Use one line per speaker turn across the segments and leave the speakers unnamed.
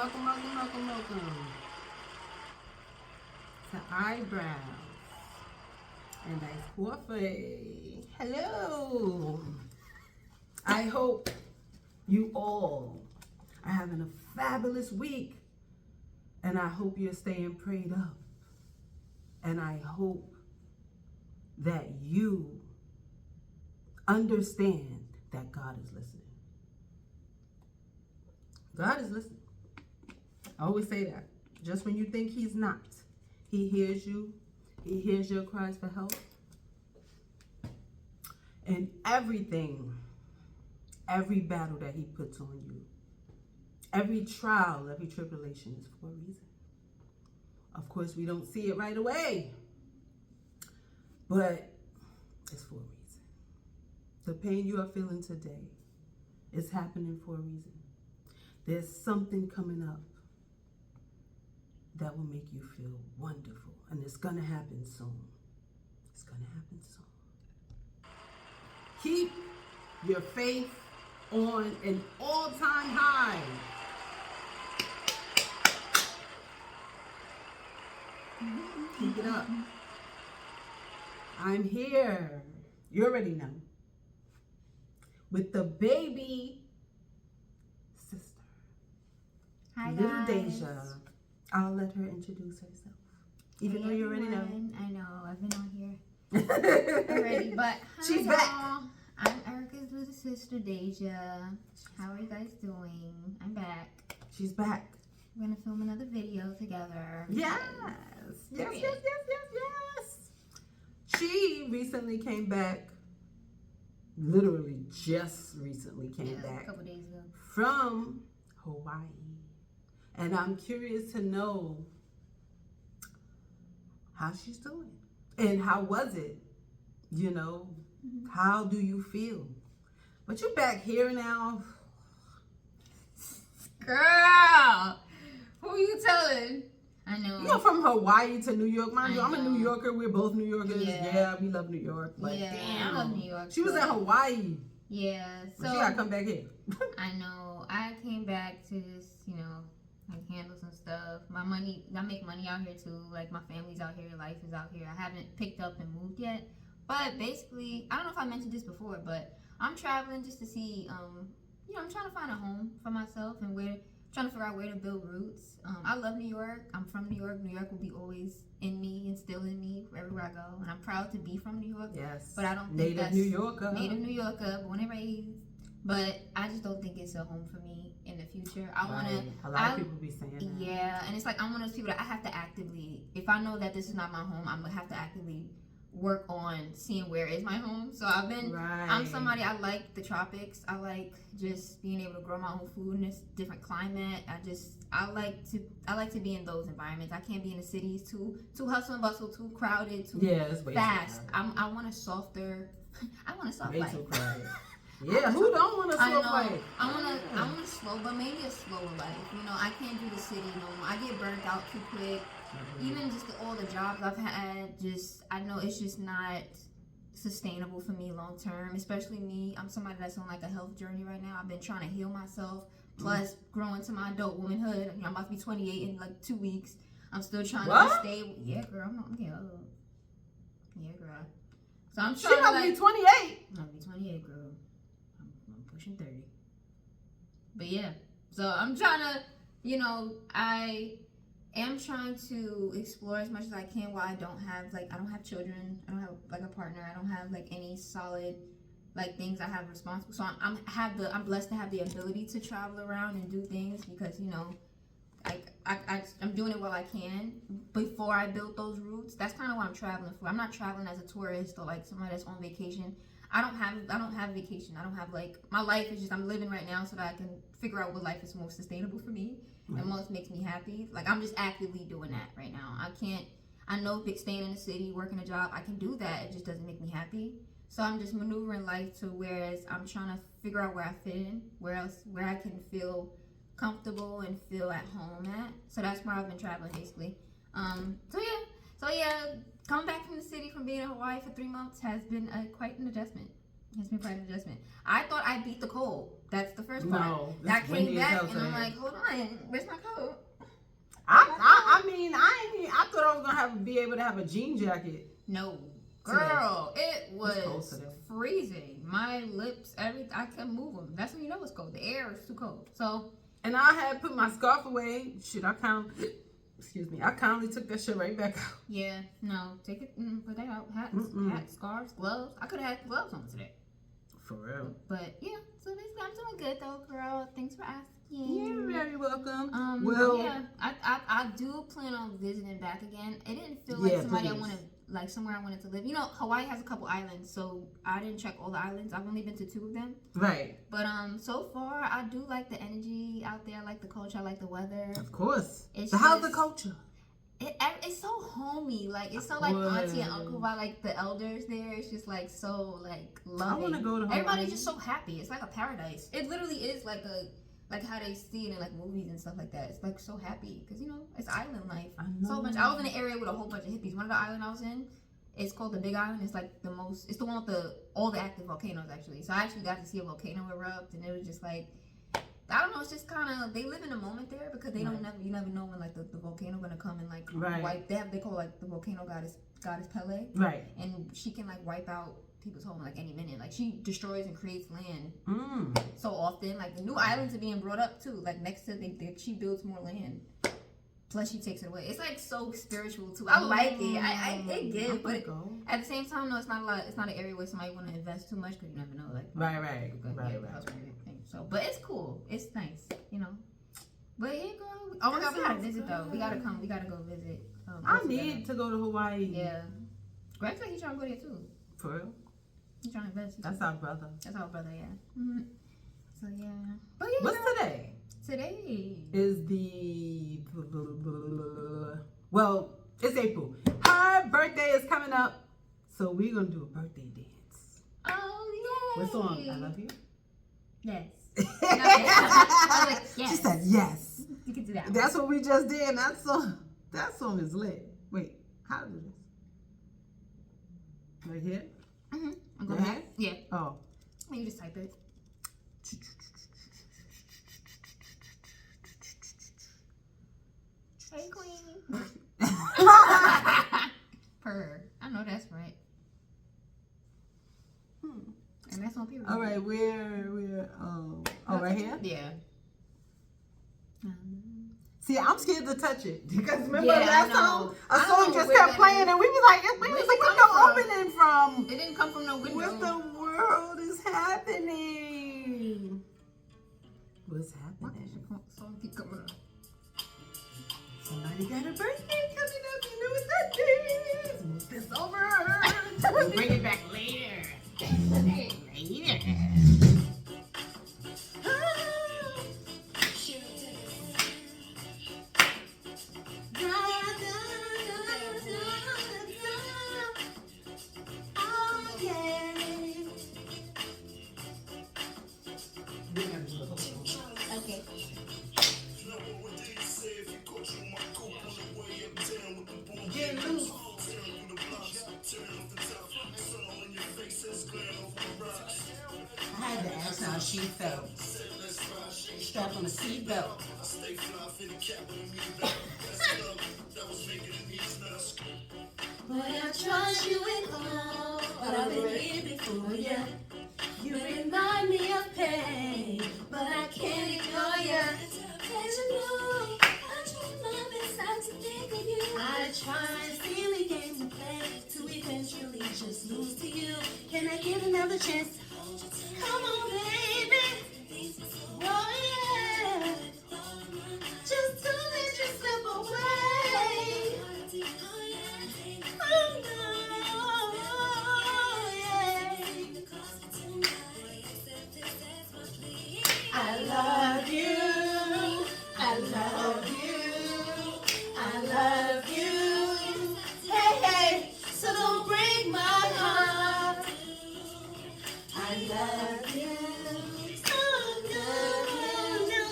welcome to Eyebrows and Ice Coffee. Hello. I hope you all are having a fabulous week, and I hope you're staying prayed up, and I hope that you understand that God is listening. God is listening. I always say that. Just when you think he's not, he hears you. He hears your cries for help. And everything, every battle that he puts on you, every trial, every tribulation is for a reason. Of course, we don't see it right away, but it's for a reason. The pain you are feeling today is happening for a reason. There's something coming up that will make you feel wonderful, and it's gonna happen soon. It's gonna happen soon. Keep your faith on an all-time high. Keep it up. I'm here. You already know. With the baby sister.
Hi,
Little
guys.
Deja. I'll let her introduce herself. Even though you already know.
I know, I've been on here already, but hi,
She's
y'all.
back.
I'm Erica's little sister, Deja. How are you guys doing? I'm back.
She's back.
We're gonna film another video together.
Yes. Yes,
Period.
yes, yes, yes, yes. She recently came back. Literally just recently came
A
back
couple days ago.
from Hawaii. And I'm curious to know how she's doing. And how was it? You know, how do you feel? But you're back here now.
Girl, who are you telling? I know.
You go from Hawaii to New York. Mind you, I'm a
know.
New Yorker. We're both New Yorkers.
Yeah.
Yeah, we love New York. But
Yeah,
damn.
I love New York.
She was in
but-
Hawaii.
Yeah,
But
so
she gotta come back here.
I know. I came back to just, like handle some stuff. My money, I make money out here too. Like my family's out here, life is out here. I haven't picked up and moved yet. But basically, I don't know if I mentioned this before, but I'm traveling just to see, I'm trying to find a home for myself and trying to figure out where to build roots. I love New York. I'm from New York. New York will be always in me and still in me everywhere I go. And I'm proud to be from New York.
Yes.
But I don't think
Native
that's
New Yorker.
Native New Yorker, born and raised. But I just don't think it's a home for me in the future. I want to.
Right. A lot of people be saying that.
Yeah, and it's like I'm one of those people that I have to actively. If I know that this is not my home, I'm gonna have to actively work on seeing where is my home. So I've been.
Right.
I'm somebody, I like the tropics. I like just being able to grow my own food in this different climate. I like to be in those environments. I can't be in the cities too hustle and bustle, too crowded, too
Yeah, it's way
fast.
too crowded.
I want a softer. I want a soft
Way
life.
too crowded. Yeah, who don't want to
I
slow
know.
life?
I want a slow, but maybe a slower life. I can't do the city no more. I get burnt out too quick. Even just all the jobs I've had, I know it's just not sustainable for me long term. Especially me, I'm somebody that's on like a health journey right now. I've been trying to heal myself, plus growing to my adult womanhood. I'm about to be 28 in like 2 weeks. I'm still trying to stay. Yeah, girl, I'm getting old. Yeah, girl. So I'm
She
trying
must
to
be 28.
I'll be 28, girl. I'm pushing 30. But yeah, so I'm trying to, I am trying to explore as much as I can while I don't have children. I don't have like a partner. I don't have like any solid like things I have responsible. So I'm blessed to have the ability to travel around and do things because I'm doing it while I can. Before I built those roots, that's kind of what I'm traveling for. I'm not traveling as a tourist or like somebody that's on vacation. I don't have vacation. I don't have like, my life is just, I'm living right now so that I can figure out what life is most sustainable for me and most makes me happy. Like I'm just actively doing that right now. I know staying in the city, working a job, I can do that. It just doesn't make me happy. So I'm just maneuvering life to whereas I'm trying to figure out where I fit in, where I can feel comfortable and feel at home at. So that's where I've been traveling basically. So yeah, coming back from the city from being in Hawaii for 3 months has been quite an adjustment. It's been quite an adjustment. I thought I beat the cold. That's the first part.
No,
that
it's
came
windy as
back,
hell
and I'm
today.
like, hold on, where's my coat?
I mean, I thought I was gonna be able to have a jean jacket.
No, girl, it
It's cold
was
today.
freezing. My lips, everything, I couldn't move them. That's when you know it's cold. The air is too cold. So,
And I had put my scarf away. Shit, excuse me, I kindly took that shit right back out.
yeah, no, take it, put that out. Hats, scarves, gloves. I could have had gloves on today.
For real.
But yeah, so basically, I'm doing good though, girl. Thanks for asking.
You're very welcome.
Yeah, I do plan on visiting back again. It didn't feel like somebody
please.
I wanted, like somewhere I wanted to live. You know, Hawaii has a couple islands, so I didn't check all the islands. I've only been to 2 of them.
Right.
But so far I do like the energy out there. I like the culture. I like the weather.
Of course.
It's
So how's the
just-
culture?
It's so homey. Like it's so like auntie and uncle vibe. Like the elders there. It's just like so like loving.
I want to go to Hawaii.
Everybody's just so happy. It's like a paradise. It literally is like how they see it in like movies and stuff like that. It's like so happy because you know it's island life.
I
So
know.
much. I was in an area with a whole bunch of hippies. One of the island I was in, it's called the Big Island. It's like the most. It's the one with all the active volcanoes actually. So I actually got to see a volcano erupt, and it was just like. I don't know. It's just kind of they live in a moment there because they don't you never know when like the volcano gonna come and like wipe. They call like the volcano goddess Pele,
Right.
and she can like wipe out people's home like any minute. Like she destroys and creates land so often. Like the new islands are being brought up too. Like next to she builds more land. Plus she takes it away. It's like so spiritual too. I like it. It gives, but at the same time, no, it's not a lot. It's not an area where somebody want to invest too much because you never know. Like
Right.
So, but it's cool. It's nice, you know. But yeah, girl. Oh my God, we gotta visit though. We gotta come. We gotta go visit.
I need to go to Hawaii.
Yeah. Greg said he's trying to go there too.
For real?
He's trying to invest.
That's our brother.
That's our brother, yeah. Mm-hmm. So yeah. But yeah.
What's today?
Today
is the it's April. Her birthday is coming up, so we're gonna do a birthday dance.
Oh yay!
What song? I Love You.
Yes. I was like, yes.
She said yes.
You can do that.
That's what we just did. And that song is lit. Wait, how to do this? Right here.
I'm going back. Yeah.
Oh.
You just type it. Hey, queen. Purr. I know that's right. And that's on period.
All right, we're right here.
Yeah.
See, I'm scared to touch it because remember
Yeah,
last
I know.
time a
I don't
song
know
just
where
kept
that
playing
is.
and we was like, where's the window opening from?
It didn't come from no window.
What the world is happening? What's happening?
Song keep coming up.
Somebody got a birthday coming up. You know what that is? Move this over. We'll bring it back later.
Okay.
Get loose. I had to ask how she felt. Strap on a seatbelt.
Boy, I trust you with all, but I've been here before you. You remind me of pain, but I can't ignore you. As you know, I try my best not to think of you. I try silly games to play to eventually just lose to you. Can I get another chance? Come on, baby. Oh yeah. Just don't let you slip away. Oh no, yeah. I love you. I love you. I love you. Hey, hey, so don't break my heart. I love you. Oh, no, no.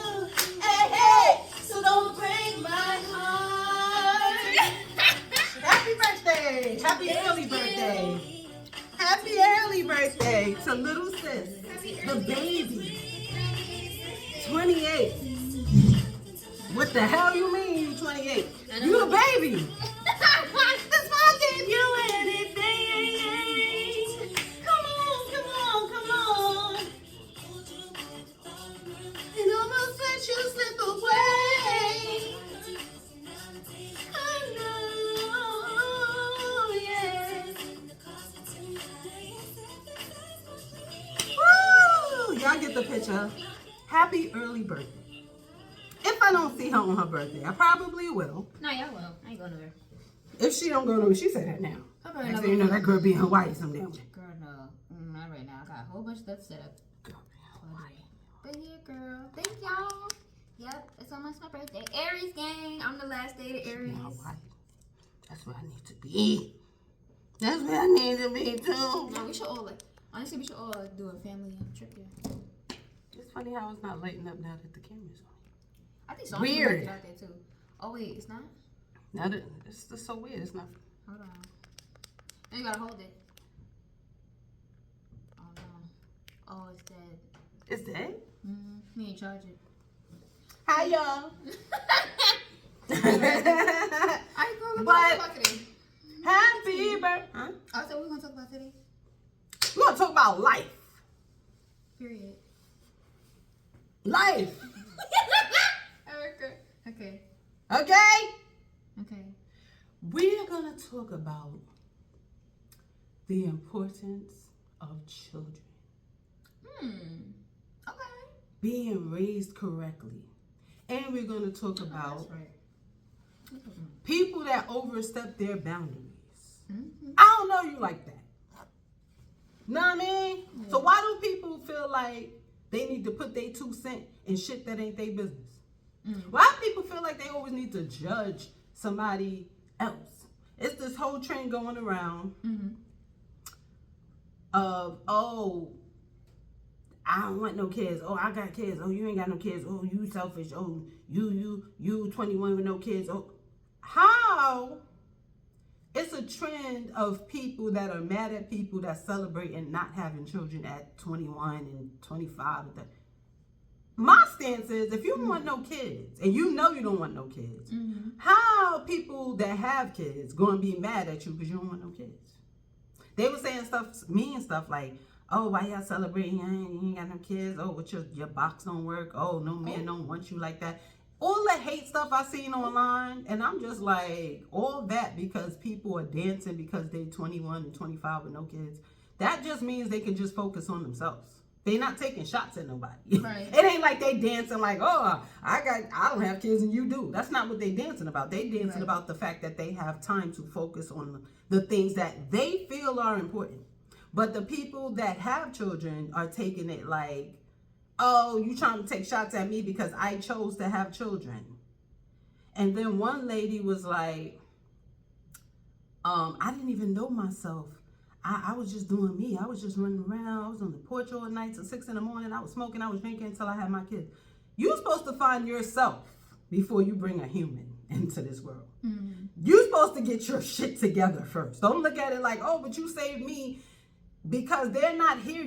Hey, hey, so don't break my heart.
Happy birthday! Happy early birthday! Happy early Happy birthday to little sis, the baby. 28. What the hell you mean you 28? You a baby. That's why I gave you anything. Come on. And almost let you slip away. I know, yeah. Woo! Y'all get the picture. Happy early birthday. If I don't see her on her birthday, I probably will.
No, y'all will. I ain't going nowhere.
If she don't go nowhere, she said that now.
I'm
Next thing you know, that girl be in Hawaii some damn way.
Girl, no. Not right now. I got a whole bunch of stuff set up.
Girl be in Hawaii.
But yeah, girl. Thank y'all. Yep, it's almost my birthday. Aries gang. I'm the last day of Aries.
In Hawaii. That's where I need to be. That's where I need to be too.
No, we should all honestly, we should all do a family trip here.
It's funny how it's not lighting up now that the camera's on.
I think so.
Weird.
Out there too. Oh wait, it's not.
Now that it's just so weird. It's not.
Hold on. Now you gotta hold it. Oh no. Oh, it's dead.
It's dead.
Me ain't charge it.
Hi y'all.
Alright, girl. What
But-
talk about today?
Happy birthday. Huh?
I said we're gonna talk about today.
We're gonna talk about life.
Period.
Life.
Okay.
Okay.
Okay.
We're gonna talk about the importance of children.
Okay.
Being raised correctly. And we're gonna talk about
That's right.
people that overstep their boundaries.
Mm-hmm.
I don't know you like that. Know what I mean?
Yeah.
So why do people feel like they need to put their 2 cents in shit that ain't their business? Why do people feel like they always need to judge somebody else? It's this whole trend going around of, oh, I don't want no kids. Oh, I got kids. Oh, you ain't got no kids. Oh, you selfish. Oh, you 21 with no kids. Oh, how? It's a trend of people that are mad at people that celebrate and not having children at 21 and 25. My stance is, if you don't want no kids, and you know you don't want no kids, how people that have kids going to be mad at you because you don't want no kids? They were saying stuff, mean stuff like, oh, why y'all celebrating? You ain't got no kids. Oh, what your box don't work. Oh, no man don't want you like that. All the hate stuff I seen online, and I'm just like, all that because people are dancing because they're 21 and 25 with no kids. That just means they can just focus on themselves. They're not taking shots at nobody.
Right.
It ain't like they dancing like, oh, I don't have kids and you do. That's not what they dancing about. They dancing about the fact that they have time to focus on the things that they feel are important. But the people that have children are taking it like, oh, you trying to take shots at me because I chose to have children. And then one lady was like, I didn't even know myself. I was just doing me. I was just running around. I was on the porch all night till 6 a.m. I was smoking. I was drinking until I had my kids. You're supposed to find yourself before you bring a human into this world. You're supposed to get your shit together first. Don't look at it like, oh, but you saved me. Because they're not here.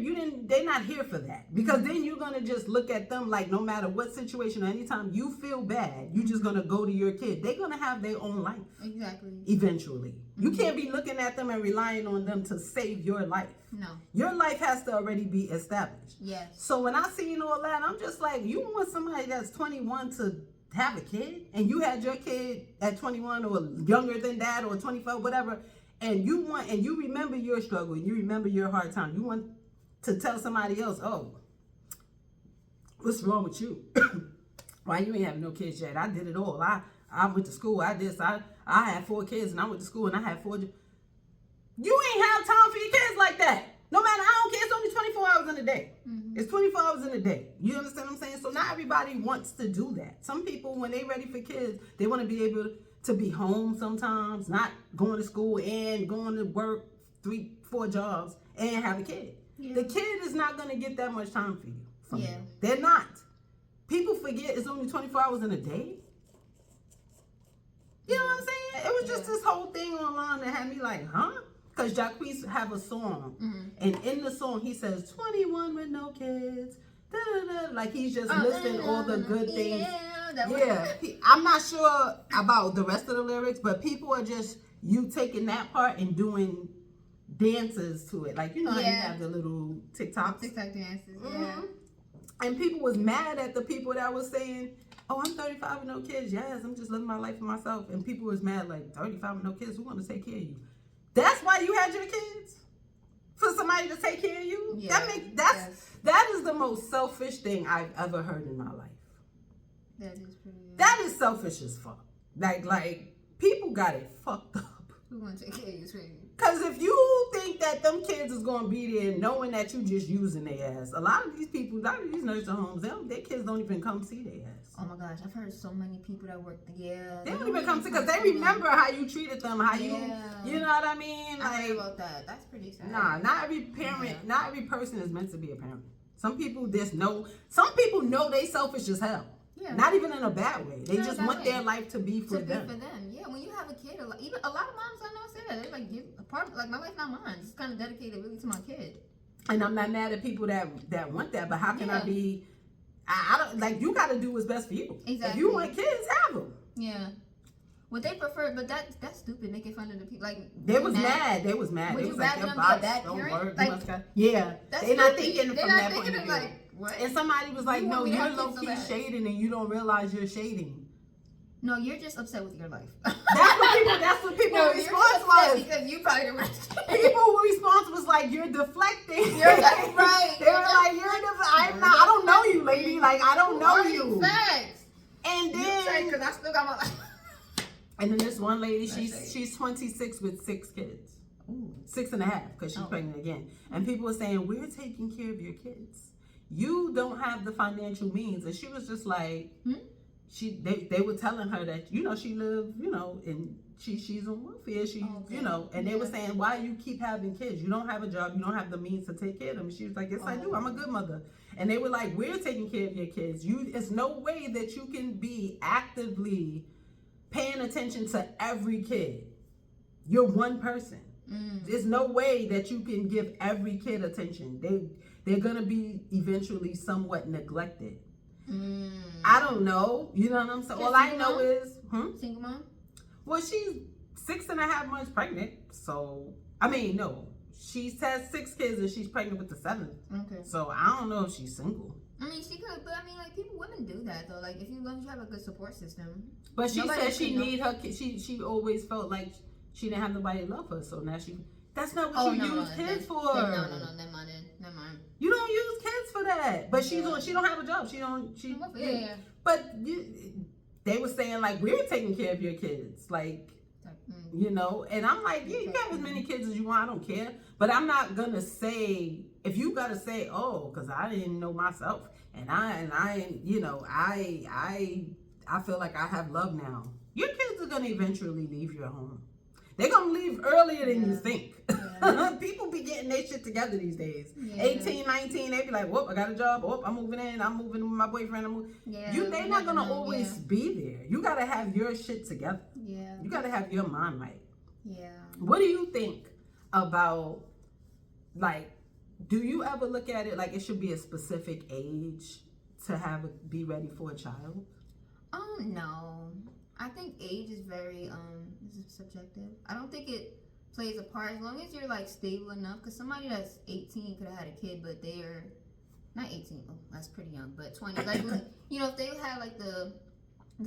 They're not here for that. Because then you're going to just look at them like no matter what situation or anytime you feel bad, you're just going to go to your kid. They're going to have their own life.
Exactly.
Eventually. You can't be looking at them and relying on them to save your life.
No.
Your life has to already be established.
Yes.
So when I seen all that, I'm just like, you want somebody that's 21 to have a kid? And you had your kid at 21 or younger than that or 25, whatever. And you remember your struggle, and you remember your hard time. You want to tell somebody else, oh, what's wrong with you? Why you ain't have no kids yet? I did it all. I went to school. I had 4 kids, and I went to school, and I had 4. You ain't have time for your kids like that. No matter, I don't care. It's only 24 hours in a day. It's 24 hours in a day. You understand what I'm saying? So not everybody wants to do that. Some people, when they ready for kids, they want to be able to be home sometimes, not going to school and going to work 3-4 jobs and have a kid.
Yeah.
The kid is not going to get that much time for you. From
Yeah.
you. They're not. People forget it's only 24 hours in a day. You know what I'm saying? It was just this whole thing online that had me like, huh? because Jacquees have a song, and in the song he says 21 with no kids, da, da, da. Like he's just listing all the good things. Yeah, I'm not sure about the rest of the lyrics, but people are just you taking that part and doing dances to it. Like, you know how you have the little TikToks?
TikTok dances, yeah.
And people was mad at the people that was saying, oh, I'm 35 with no kids. Yes, I'm just living my life for myself. And people was mad, like, 35 with no kids, who want to take care of you? That's why you had your kids? For somebody to take care of you?
Yeah,
that is the most selfish thing I've ever heard in my life.
That is pretty good.
That is selfish as fuck. Like people got it fucked up.
Who want to take care of you? Crazy.
Because if you think that them kids is going to be there knowing that you just using their ass, a lot of these people, a lot of these nursing homes, their kids don't even come see their ass.
Oh my gosh, I've heard so many people that work there.
They don't even come see because they remember how you treated them, how you know what I mean?
I heard about that. That's pretty sad.
Nah, not every parent, not every person is meant to be a parent. Some people some people know they selfish as hell. Yeah. Not even in a bad way. They just want their life to be for them.
Yeah, when you have a kid, even a lot of moms I know say that. They're like, give a part, like my life not mine. It's kind of dedicated really to my kid.
And I'm not mad at people that want that, but how can I be? I don't like. You got to do what's best for you.
Exactly.
If you want kids, have them.
Yeah. What they prefer, but that's stupid. Making fun of the people, like
they was mad. They was mad.
Would
they
you
was
rather
like,
them be a bad parent? Like,
yeah, they're not thinking
they're
from
not
that
thinking
point of
of
view.
like, what?
And somebody was like, no, you're low key
so
shading and you don't realize you're shading.
No, you're just upset with your life.
That's what people response was.
Because you probably didn't.
People response was like, you're deflecting.
You're like, right.
They were like, I don't know you, lady. Like, I don't know you.
Facts.
And then,
because I still got my life.
And then this one lady, she's 26 with 6 kids.
Ooh.
6.5 because she's pregnant again. And people were saying, we're taking care of your kids. You don't have the financial means. And she was just like, they were telling her that, she lived, and she's on welfare. And they were saying, why you keep having kids? You don't have a job. You don't have the means to take care of them. She was like, yes, I do. I'm a good mother. And they were like, we're taking care of your kids. It's no way that you can be actively paying attention to every kid. You're one person. There's no way that you can give every kid attention. They're gonna be eventually somewhat neglected. I don't know. You know what I'm saying? All I know is
single mom.
Well, she's 6.5 months pregnant. So no, she has 6 kids and she's pregnant with the 7th. Okay. So I don't know if she's single.
I mean, she could, but women do that though. Like, if you have a good support system.
But she said she need her kids. She always felt like she didn't have nobody to love her. So now that's not what you use kids for.
No, never mind.
You don't use kids for that. But she don't have a job. But they were saying like, we're taking care of your kids. Like, and I'm like, yeah, you can have as many kids as you want. I don't care. But I'm not gonna say, if you gotta say, oh, because I didn't know myself, and I feel like I have love now. Your kids are gonna eventually leave your home. They're gonna leave earlier than you think. People be getting their shit together these days. 18, 19, they be like, whoop, I got a job. Whoop, I'm moving in. I'm moving with my boyfriend. They're not gonna always be there. You gotta have your shit together. Yeah. You gotta have your mind right. Yeah. What do you think about, like, do you ever look at it like it should be a specific age to be ready for a child?
No. I think age is very subjective. I don't think it plays a part as long as you're like stable enough. Because somebody that's 18 could have had a kid, but they're not 18. Oh, that's pretty young, but 20. Like, if they had like the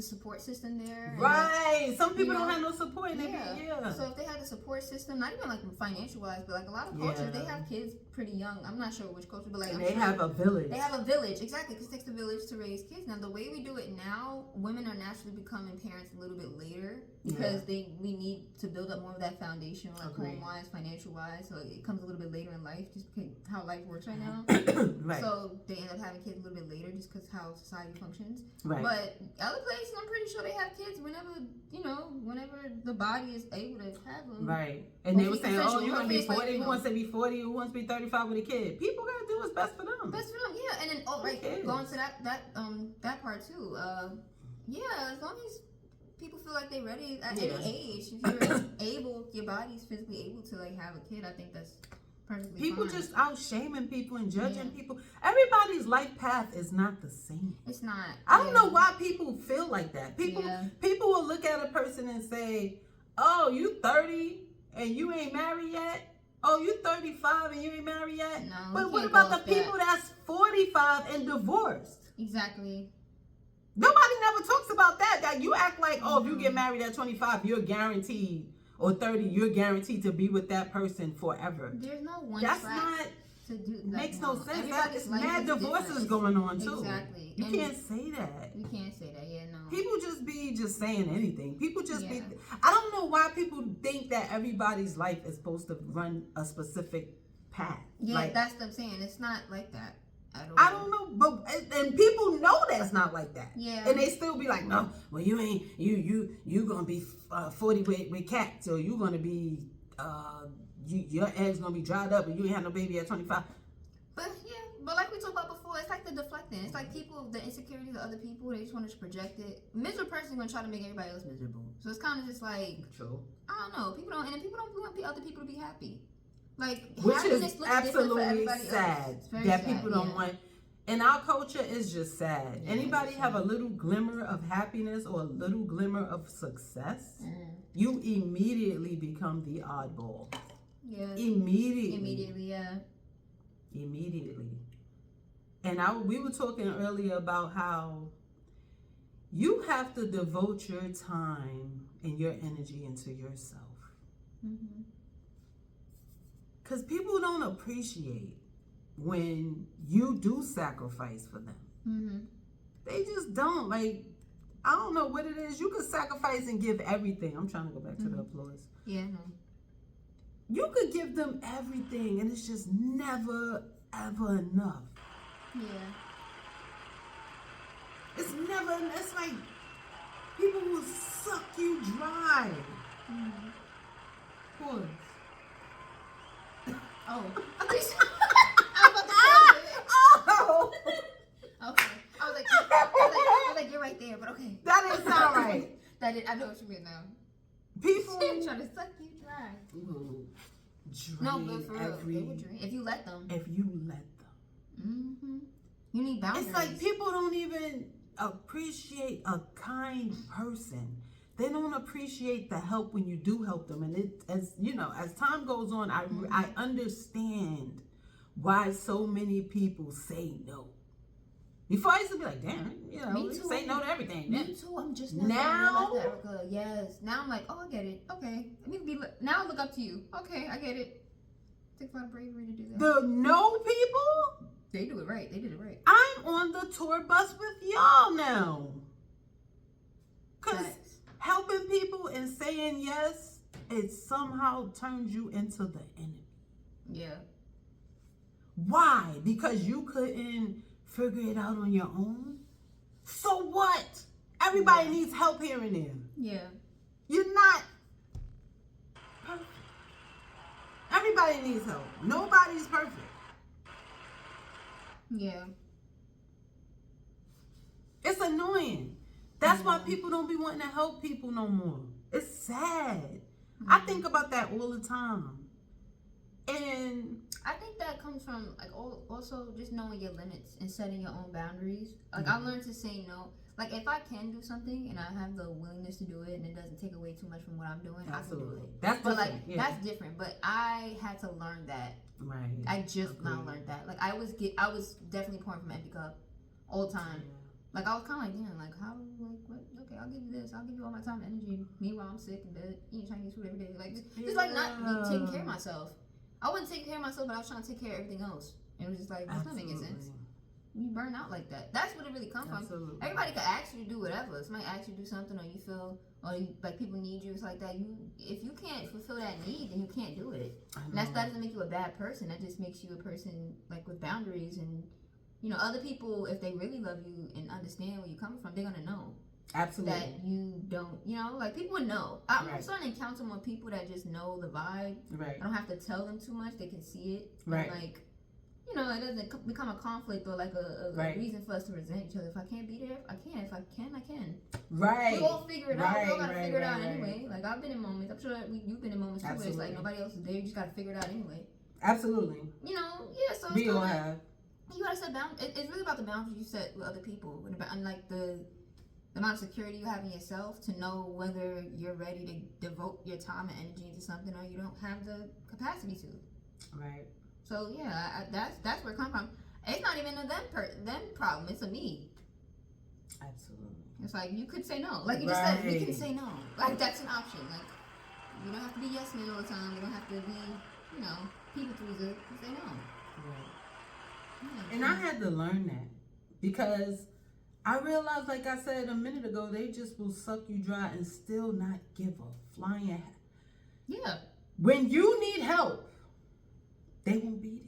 support system there.
Right. Some people don't have no support.
So if they had the support system, not even like financial wise, but like a lot of cultures, they have kids pretty young. I'm not sure which culture, but like
they have a village.
They have a village, exactly, because it takes a village to raise kids. Now the way we do it now, women are naturally becoming parents a little bit later because we need to build up more of that foundation, like home wise, financial wise. So it comes a little bit later in life, just because how life works right now. Right. So they end up having kids a little bit later, just because how society functions. Right. But other places, I'm pretty sure they have kids whenever the body is able to have them.
Right. And they were saying, oh, you're going to be 40. Who wants to be 40? Who wants to be 35 with a kid? People got to do what's best for them.
Best for them, yeah. And then, going to that part too. As long as people feel like they're ready at
Yeah.
any age. If you're able, your body's physically able to like have a kid, I think that's perfectly
People
fine.
just out shaming people and judging
Yeah.
people. Everybody's life path is not the same.
It's not.
I don't
yeah.
know why people feel like that. People
Yeah.
people will look at a person and say, "Oh, you 30 and you ain't married yet? Oh, you 35 and you ain't married yet?"
No,
But
you
what
can't
about
go
the
off that.
people that's 45 and divorced?
Exactly.
Nobody never talks about that. That you act like, oh, if you
Mhm.
get married at 25, you're guaranteed, or 30, you're guaranteed to be with that person forever.
There's no one
That's
track
not
to do. Like,
makes no sense. That
Everybody's
is
life
mad
is
divorces
different.
going on too.
Exactly.
You
And
can't say that.
You can't say that. Yeah, no.
People just be saying anything. People just be.
Yeah.
I don't know why people think that everybody's life is supposed to run a specific path.
Yeah,
Like,
that's what I'm saying. It's not like that at all.
I don't know, but and people know that's not like that.
Yeah.
And they still be like, no, well, you ain't you gonna be 40 with cats, or you gonna be your eggs gonna be dried up, and you ain't had no baby at 25.
But yeah, but like we talked about before, it's like the deflecting. It's like people, the insecurities of other people, they just want to project it. Miserable person gonna try to make everybody else miserable. So it's kind of just like,
True.
I don't know. People don't, and then people don't want other people to be happy. Like
Which
happiness
is
looks different for
absolutely
everybody
sad
else. It's very
that
sad,
people don't
yeah.
want. And our culture is just sad.
Yeah,
Anybody
it's
have a
sad.
little glimmer of happiness or a little glimmer of success,
Mm.
you immediately become the oddball.
Yeah.
Immediately.
Yeah.
Immediately. And we were talking earlier about how you have to devote your time and your energy into yourself.
Mm-hmm.
Because people don't appreciate when you do sacrifice for them.
Mm-hmm.
They just don't. Like, I don't know what it is. You could sacrifice and give everything. I'm trying to go back to the applause.
Yeah. No.
You could give them everything, and it's just never, ever enough.
Yeah.
It's never, it's like people will suck you dry.
Mm-hmm.
Pause.
Oh. I'm about to close it.
Oh!
Okay. I was like, you're right there, but okay.
That didn't sound right.
I know what you mean now.
People
Trying to suck you dry.
will drain
No, but for real,
every,
they will drain if you let them.
if you let them.
Mm-hmm. You need boundaries.
It's like people don't even appreciate a kind person. They don't appreciate the help when you do help them. And it, as you know, as time goes on, I understand why so many people say no. Before I used to be like, damn, you know,
Me
you
too.
say no to everything.
Me too. I'm just now
Now?
starting to realize that, Erica. Yes. Now I'm like, oh, I get it. Okay. Now I look up to you. Okay, I get it. Takes a lot of bravery to do that.
The no people,
They do it right. They did it right.
I'm on the tour bus with y'all now. Because
Facts.
helping people and saying yes, it somehow turns you into the enemy.
Yeah.
Why? Because you couldn't figure it out on your own? So what? Everybody
Yeah.
needs help here and there.
Yeah.
You're not perfect. Everybody needs help. Nobody's perfect.
Yeah.
It's annoying. That's why people don't be wanting to help people no more. It's sad. I think about that all the time. And
I think that comes from like also just knowing your limits and setting your own boundaries. Like I learned to say no. Like if I can do something and I have the willingness to do it and it doesn't take away too much from what I'm doing, I can do
absolutely.
it.
That's
But
different.
like
yeah.
that's different. But I had to learn that.
right.
I just now
Agreed.
learned that. Like I was definitely pouring from an empty cup all the time. Like I was kind of like, damn, like how, like what? Okay, I'll give you this. I'll give you all my time and energy. Meanwhile, I'm sick in bed eating Chinese food every day. Like just like not me taking care of myself. I wasn't taking care of myself, but I was trying to take care of everything else. And it was just like, that's not making sense. You burn out like that. That's what it really comes from.
Absolutely.
Everybody could ask you to do whatever. Somebody asks you to do something, or you feel, or you, like people need you. It's like that. If you can't fulfill that need, then you can't do it. And that doesn't make you a bad person. That just makes you a person like with boundaries. And you know, other people, if they really love you and understand where you're coming from, they're gonna know
Absolutely.
that you don't. You know, like people would know. I'm
Right.
starting to encounter more people that just know the vibe.
Right.
I don't have to tell them too much. They can see it.
Right.
And like, you know, it doesn't become a conflict or like a
Right.
reason for us to resent each other. If I can't be there, I can. If I can, I can.
Right.
We all figure it out. We all gotta
Right,
figure it out
right,
anyway. Like I've been in moments. I'm sure that you've been in moments too. Where it's
Absolutely.
like nobody else is there. You just gotta figure it out anyway.
Absolutely.
You know, yeah. So it's
We all
kinda-
have.
you gotta set boundaries. It's really about the boundaries you set with other people, and like the amount of security you have in yourself to know whether you're ready to devote your time and energy into something or you don't have the capacity to.
Right.
So yeah, that's where it comes from. It's not even a them problem. It's a me.
Absolutely.
It's like you could say no. Like you just said, we
Right.
can say no. Like that's an option. Like you don't have to be yes man all the time. You don't have to be, you know, people pleaser. You say no.
Right.
Yeah.
And I had to learn that because I realized, like I said a minute ago, they just will suck you dry and still not give a flying.
Yeah.
When you need help, they won't be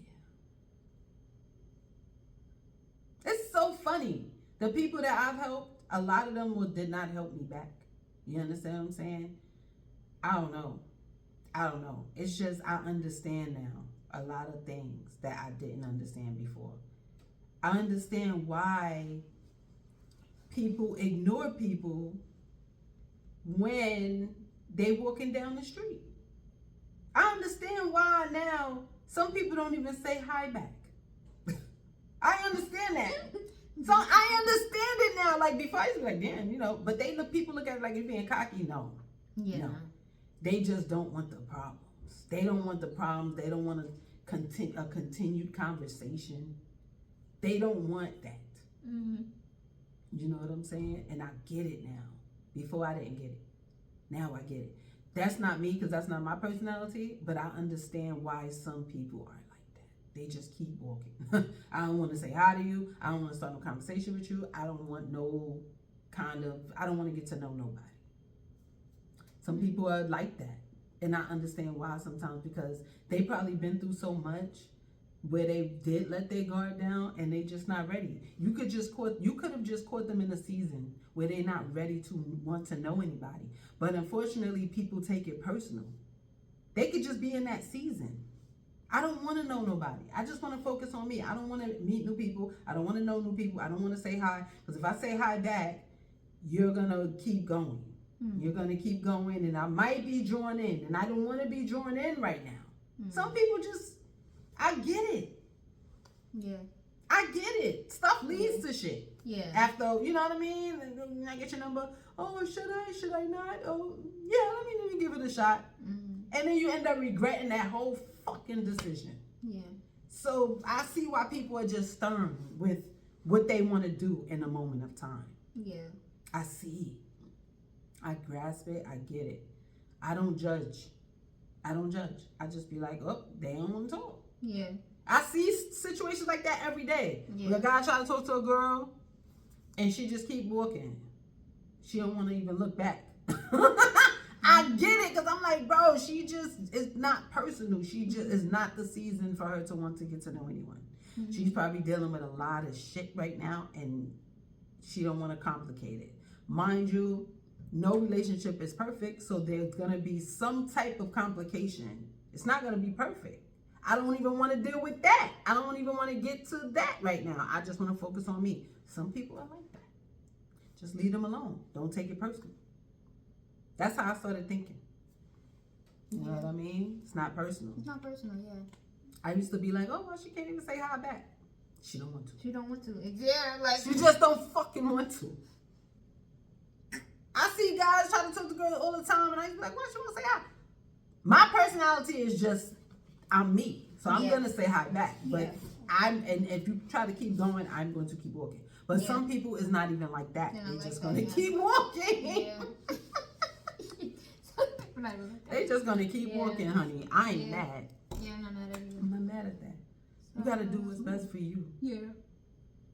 there. It's so funny. The people that I've helped, a lot of them did not help me back. You understand what I'm saying? I don't know. It's just I understand now a lot of things that I didn't understand before. I understand why people ignore people when they walking down the street. I understand why now some people don't even say hi back. I understand that. So I understand it now. Like before I used to be like, damn, you know, but people look at it like you're being cocky. No.
Yeah.
No. They just don't want the problems. They don't want the problems. They don't want a continued conversation. They don't want that.
Mm-hmm.
You know what I'm saying? And I get it now. Before I didn't get it. Now I get it. That's not me because that's not my personality, but I understand why some people are like that. They just keep walking. I don't want to say hi to you. I don't want to start no conversation with you. I don't want I don't want to get to know nobody. Some people are like that. And I understand why sometimes because they probably been through so much where they did let their guard down and they just not ready. You could have just caught them in a season where they're not ready to want to know anybody. But unfortunately, people take it personal. They could just be in that season. I don't want to know nobody. I just want to focus on me. I don't want to meet new people. I don't want to know new people. I don't want to say hi. Because if I say hi back, you're going to keep going.
Mm-hmm.
You're going to keep going and I might be drawn in. And I don't want to be drawn in right now.
Mm-hmm.
Some people just, I get it.
Yeah.
I get it. Stuff leads to shit.
Yeah.
After, you know what I mean? And I get your number. Oh, should I not? Oh, yeah, let me give it a shot.
Mm-hmm.
And then you end up regretting that whole fucking decision.
Yeah.
So I see why people are just stern with what they want to do in a moment of time.
Yeah.
I see. I grasp it. I get it. I don't judge. I just be like, oh, they don't want to talk.
Yeah.
I see situations like that every day.
Yeah.
Where a guy try to talk to a girl and she just keep walking. She don't want to even look back. I get it because I'm like, bro, it's not personal. She just is not the season for her to want to get to know anyone.
Mm-hmm.
She's probably dealing with a lot of shit right now and she don't want to complicate it. Mind you, no relationship is perfect, so there's going to be some type of complication. It's not going to be perfect. I don't even want to deal with that. I don't even want to get to that right now. I just want to focus on me. Some people are like that. Just leave them alone. Don't take it personal. That's how I started thinking. You know what I mean? It's not personal.
It's not personal, yeah.
I used to be like, oh, well, she can't even say hi back. She don't want to.
She don't want to. Yeah, like
She just don't fucking want to. I see guys try to talk to girls all the time, and I be like, why she want to say hi? My personality is just, I'm me. So I'm going to say hi back. But and if you try to keep going, I'm going to keep walking. But some people is not even like that. They're
like
just
that,
going to keep walking.
Yeah.
They just going to keep walking, honey. I ain't
Yeah.
mad.
Yeah, I'm not mad at you.
I'm not mad at that. You got to do what's best for you.
Yeah.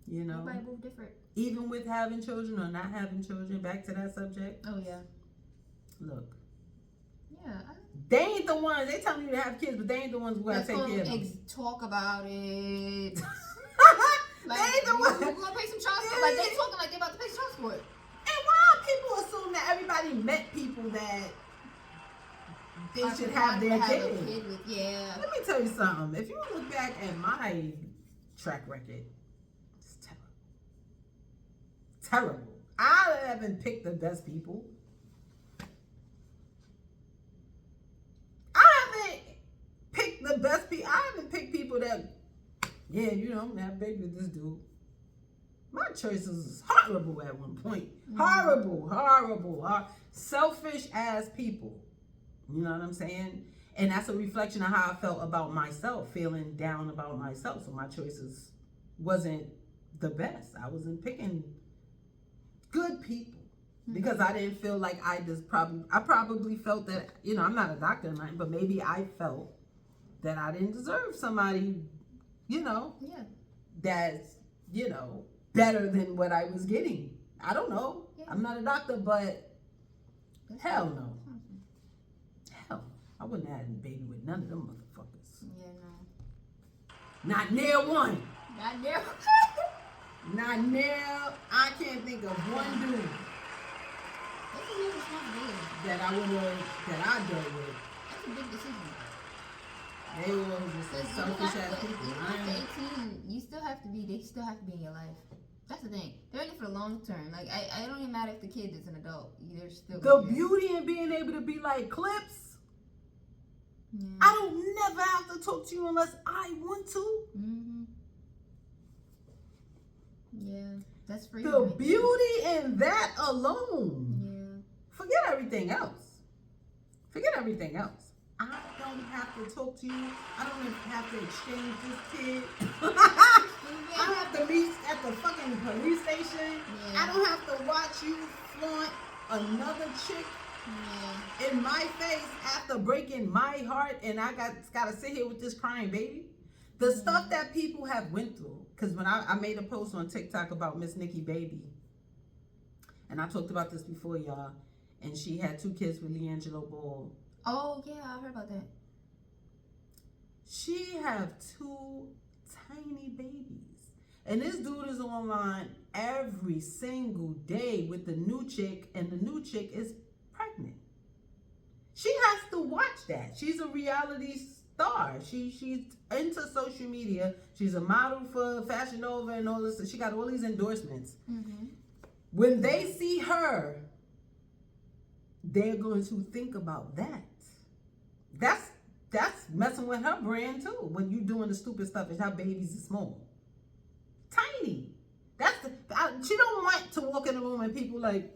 You know?
Everybody move different.
Even with having children or not having children, back to that subject.
Oh, yeah.
Look.
Yeah.
They ain't the ones, they telling you to have kids, but they ain't the ones who gotta take care of them.
Talk about it.
They ain't the ones.
We're gonna pay some child support. Like they talking like they about to pay child support.
And why people assume that everybody met people that they should have their
a
kids?
kid with, yeah.
Let me tell you something. If you look back at my track record. It's terrible. Terrible. I haven't picked the best people. I haven't picked the best people. I haven't picked people that, yeah, you know, I'm gonna have a baby with this dude. My choices was horrible at one point. Horrible. Selfish ass people. You know what I'm saying? And that's a reflection of how I felt about myself, feeling down about myself. So my choices wasn't the best. I wasn't picking good people because I didn't feel like I probably felt that, you know, I'm not a doctor or nothing, but maybe I felt that I didn't deserve somebody, you know, that's, you know, better than what I was getting. I don't know. Yeah. I'm not a doctor, but hell no. Hell, I wouldn't have had a baby with none of them motherfuckers.
Yeah, no.
Not near one.
Not near.
Not near. I can't think of one dude
That's a huge responsibility.
that I dealt with.
That's a big decision.
They were just selfish ass people.
After 18, you still have to be. They still have to be in your life. That's the thing. They're in it for the long term. Like I don't even matter if the kid is an adult. They're still.
The beauty in being able to be like Clips.
Yeah.
I don't never have to talk to you unless I want to.
Mm-hmm. Yeah, that's free.
The beauty in that alone.
Yeah.
Forget everything else. Forget everything else. I don't have to talk to you. I don't even have to exchange this kid. I have to meet at the fucking police station.
Yeah.
I don't have to watch you flaunt another chick in my face after breaking my heart, and I gotta sit here with this crying baby. The stuff that people have went through. Because when I made a post on TikTok about Miss Nikki Baby, and I talked about this before, y'all, and she had 2 kids with LiAngelo Ball.
Oh yeah, I heard about that.
She have 2 tiny babies, and this dude is online every single day with the new chick, and the new chick is pregnant. She has to watch that. She's a reality star. She's into social media. She's a model for Fashion Nova and all this. She got all these endorsements.
Mm-hmm.
When they see her, they're going to think about that. That's messing with her brand too. When you doing the stupid stuff, and her babies are small, tiny. She don't want to walk in the room and people like,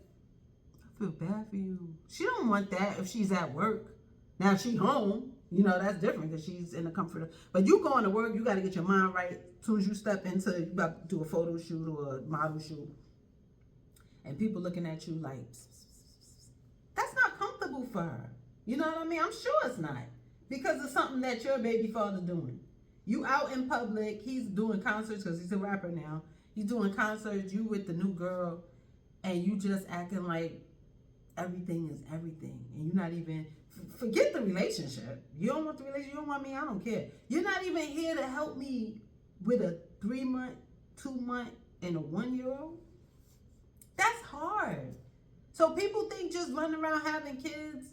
I feel bad for you. She don't want that if she's at work. Now if she home, you know, that's different because she's in the comfort of. But you going to work, you got to get your mind right. As soon as you step into, you about to do a photo shoot or a model shoot, and people looking at you like, that's not comfortable for her. You know what I mean? I'm sure it's not, because it's something that your baby father doing. You out in public, he's doing concerts because he's a rapper now. He's doing concerts, you with the new girl, and you just acting like everything is everything. And you're not even, forget the relationship. You don't want the relationship, you don't want me, I don't care. You're not even here to help me with a 3-month, 2-month, and a 1-year-old. That's hard. So people think just running around having kids,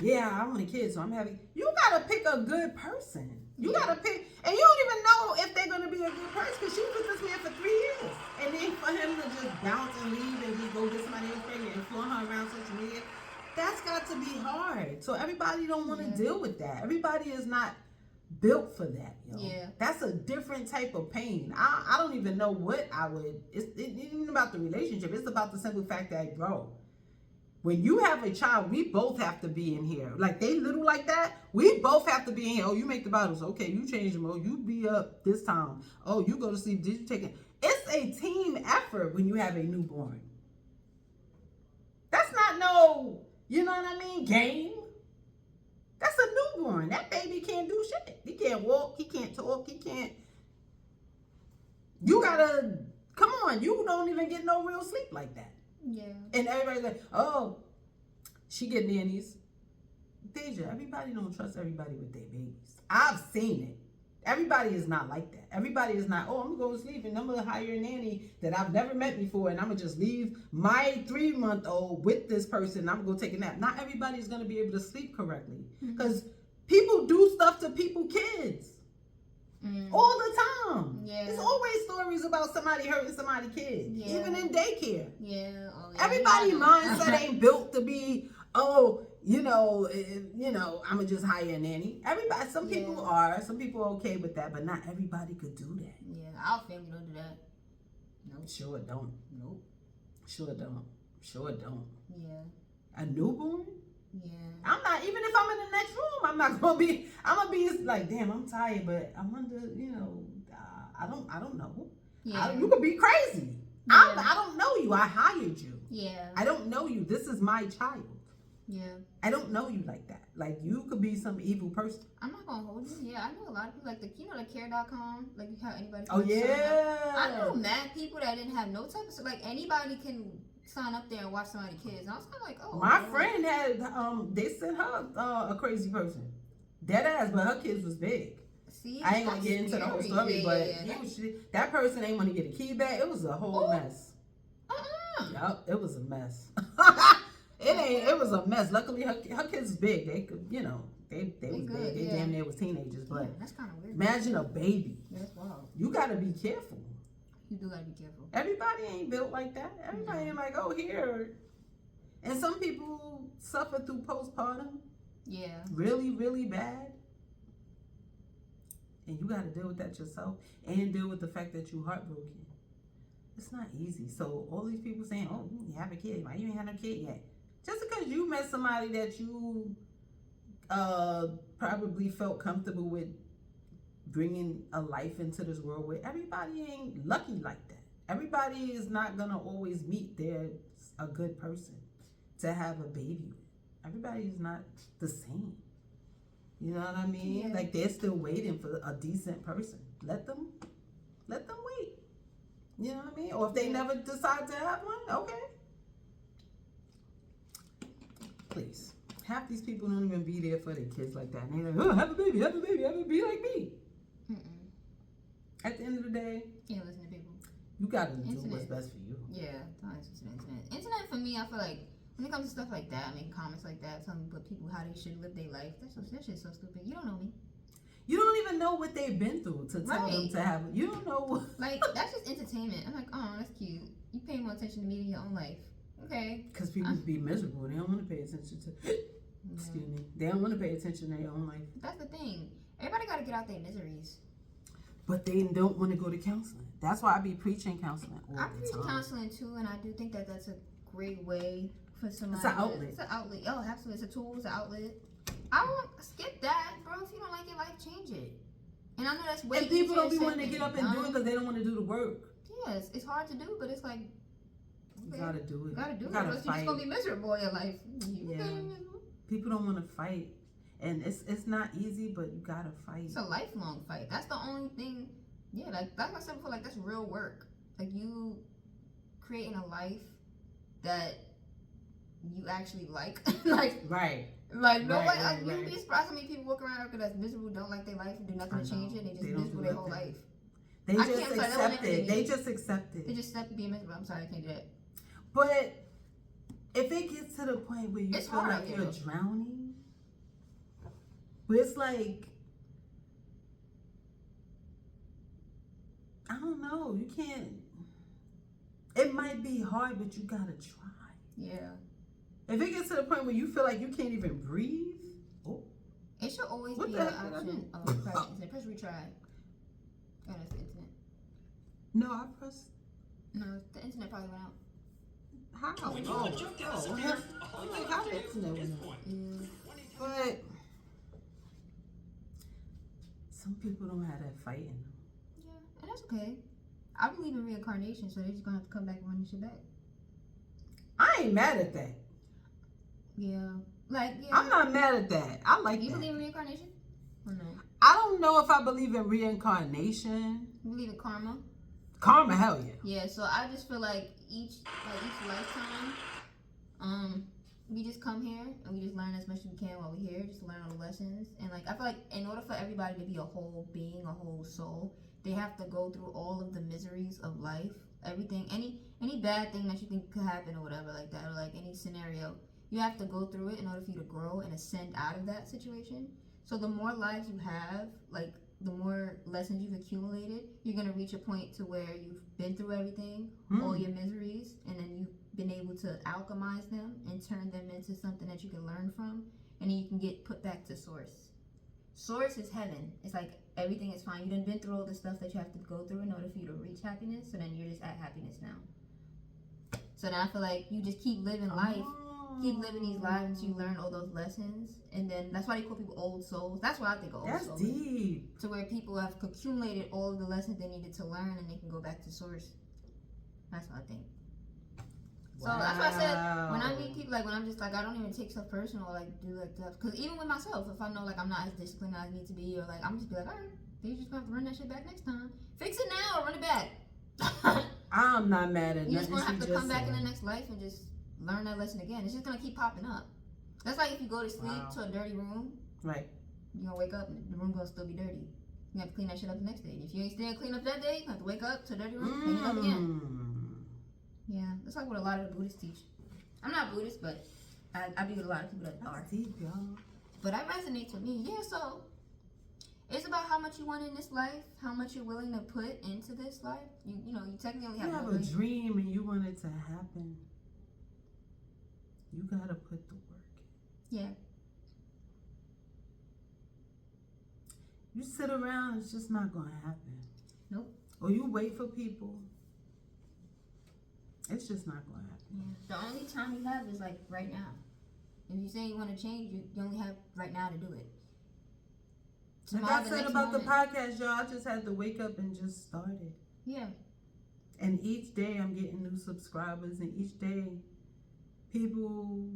yeah, I want a kid, so I'm having. You gotta pick a good person. You gotta pick, and you don't even know if they're gonna be a good person because she was with this man for 3 years, and then for him to just bounce and leave and just go get somebody else pregnant and flaunt her around social media, that's got to be hard. So everybody don't want to deal with that. Everybody is not built for that, yo.
Yeah.
That's a different type of pain. I don't even know what I would. It isn't about the relationship. It's about the simple fact that, bro, when you have a child, we both have to be in here. Like, they little like that, we both have to be in here. Oh, you make the bottles. Okay, you change them. Oh, you be up this time. Oh, you go to sleep. Did you take it? It's a team effort when you have a newborn. That's not no, you know what I mean, game. That's a newborn. That baby can't do shit. He can't walk. He can't talk. He can't. You gotta, come on. You don't even get no real sleep like that.
Yeah.
And everybody's like, oh, she get nannies. Deja, everybody don't trust everybody with their babies. I've seen it. Everybody is not like that. Everybody is not, oh, I'm going to go to sleep and I'm going to hire a nanny that I've never met before and I'm going to just leave my 3-month-old with this person and I'm going to go take a nap. Not everybody is going to be able to sleep correctly because people do stuff to people's kids. All the time.
Yeah.
There's always stories about somebody hurting somebody's kid,
Yeah.
even in daycare.
Yeah. Oh, yeah.
Everybody's
Yeah.
mindset ain't built to be, oh, I'ma just hire a nanny. Everybody, some people
Yeah.
are, some people are okay with that, but not everybody could do that.
Yeah. Our family don't do that. Nope.
Sure don't.
Nope.
Sure don't. Sure don't.
Yeah.
A newborn?
Yeah.
I'm not, even if I'm in the next room, I'm gonna be like, damn, I'm tired, but I wonder, I don't know.
Yeah.
You could be crazy.
Yeah.
I don't know you. I hired you.
Yeah.
I don't know you. This is my child.
Yeah.
I don't know you like that. Like, you could be some evil person.
I'm not gonna hold you. Yeah, I know a lot of people like the care.com, like how anybody.
Oh,
can sign up.
yeah.
I know mad people that didn't have no type of, like, anybody can sign up there and watch somebody's kids. And I was kind of like, oh.
My
Lord.
friend had, they sent her a crazy person. Dead ass, but her kids was big.
See,
I ain't gonna
that's
get into the whole
scary.
story,
Yeah,
but
yeah,
that person ain't want to get a key back. It was a whole
Ooh.
mess.
Uh-uh.
Yup, it was a mess. It was a mess. Luckily, her kids was big. They could, they was
good,
big. They
yeah.
damn near was teenagers. But
Yeah, that's kind of weird.
imagine a baby.
Yeah, that's wild.
You gotta be careful.
You do gotta be careful.
Everybody ain't built like that. Everybody ain't like, oh, here. And some people suffer through postpartum
Yeah.
really, really bad. And you got to deal with that yourself and deal with the fact that you're heartbroken. It's not easy. So all these people saying, oh, you have a kid. Why you ain't have no kid yet? Just because you met somebody that you probably felt comfortable with bringing a life into this world with, everybody ain't lucky like that. Everybody is not going to always meet a good person to have a baby with. Everybody is not the same. You know what I mean?
Yeah.
Like, they're still waiting for a decent person. Let them wait. You know what I mean? Or if they never decide to have one, okay. Please. Half these people don't even be there for their kids like that. And they're like, oh, have a baby, have a baby, have a baby like me.
Mm-mm.
At the end of the day,
Yeah, listen to people.
you gotta do
Internet.
what's best for you.
Yeah, don't listen to the internet. Internet for me, I feel like when it comes to stuff like that, making comments like that, telling people how they should live their life, that shit's so stupid. You don't know me.
You don't even know what they've been through to tell them
Right.
to have. You don't know.
Like, that's just entertainment. I'm like, oh, that's cute. You pay more attention to me than your own life. Okay.
Because people be miserable. They don't want to pay attention to.
Yeah.
Excuse me. They don't want to pay attention to their own life.
That's the thing. Everybody got to get out their miseries.
But they don't want to go to counseling. That's why I be preaching counseling all
I
the
preach
time.
counseling too, and I do think that that's a great way for somebody.
It's an outlet.
It's an outlet. Oh, absolutely. It's a tool. It's an outlet. I won't skip that, bro. If you don't like your life, change it. And I know that's way
And people don't be
easier
wanting to
said
get up
than
and do it
done.
because they don't want to do the work.
Yes, it's hard to do, but it's like
You
okay,
gotta do it.
you gotta do
You
it.
gotta
Or else you're
fight.
just gonna be miserable in your life. You
Yeah.
gonna be miserable.
People don't want to fight, and it's not easy, but you gotta fight.
It's a lifelong fight. That's the only thing. Yeah, like I said before, like that's real work. Like you creating a life that you actually like, like
Right.
nobody.
right,
You'd
right.
be surprised how many people walk around that's miserable, don't like their life, and do nothing
I
to change
know.
it. And they just
They don't
miserable
do
their whole
nothing.
life.
They
I
just
can't- sorry, that
accept
won't
it.
even
They
be-
just accept it.
They just accept being miserable. I'm sorry, I can't do that.
But if it gets to the point where you
It's
feel
hard,
like you're
yeah.
drowning, but it's like, I don't know, you can't. It might be hard, but you gotta try.
Yeah,
If it gets to the point where you feel like you can't even breathe,
it should always
What
be
the
an
heck did I
option.
do?
Oh, press internet. Press retry. Oh, that's the internet.
no, I press.
No, the internet probably went out.
How? Oh, how the internet went out?
Mm.
But some people don't have that fight in them.
Yeah, and that's okay. I believe in reincarnation, so they're just gonna have to come back and run this shit back.
I ain't mad at that.
Yeah, like yeah.
I'm not mad at that. I like
You
that.
believe in reincarnation? Or no?
I don't know if I believe in reincarnation.
You believe in karma?
Karma, hell yeah.
Yeah. So I just feel like each lifetime, we just come here and we just learn as much as we can while we're here. Just learn all the lessons, and like I feel like in order for everybody to be a whole being, a whole soul, they have to go through all of the miseries of life. Everything, any bad thing that you think could happen or whatever like that, or like any scenario, you have to go through it in order for you to grow and ascend out of that situation. So the more lives you have, like the more lessons you've accumulated, you're gonna reach a point to where you've been through everything, all your miseries, and then you've been able to alchemize them and turn them into something that you can learn from, and then you can get put back to source. Source is heaven. It's like everything is fine. You done been through all the stuff that you have to go through in order for you to reach happiness, so then you're just at happiness now. So then I feel like you just keep living life. Keep living these lives until you learn all those lessons, and then that's why they call people old souls. That's what I think of old
That's
souls.
deep.
To where people have accumulated all of the lessons they needed to learn, and they can go back to source. That's what I think. So that's why I said when I meet people, like when I'm just like I don't even take stuff personal, or, like do like stuff. Because even with myself, if I know like I'm not as disciplined as I need to be, or like I'm just be like, all right, they just gonna have to run that shit back next time. Fix it now or run it back.
I'm not mad at
You just
nothing
gonna have
she
to come
just
back in
said.
the next life and just learn that lesson again. It's just gonna keep popping up. That's like if you go to sleep
Wow.
to a dirty room,
Right.
you gonna wake up and the room gonna still be dirty. You have to clean that shit up the next day. And if you ain't still clean up that day, you have to wake up to a dirty room, clean it up again. Yeah, that's like what a lot of the Buddhists teach. I'm not Buddhist, but I be with a lot of people that are.
That's deep, y'all.
But that resonates with me. Yeah, so it's about how much you want in this life, how much you're willing to put into this life. You know, you technically
You have
no
a
choice.
dream and you want it to happen. You gotta put the work in.
Yeah.
You sit around, it's just not gonna happen.
Nope.
Or you wait for people, it's just not gonna happen.
Yeah. The only time you have is like right now. If you say you want to change, you only have right now to do it.
Like
Tomorrow,
I
the
said
next
about the
moment.
podcast, y'all, I just had to wake up and just start it.
Yeah.
And each day I'm getting new subscribers, and each day people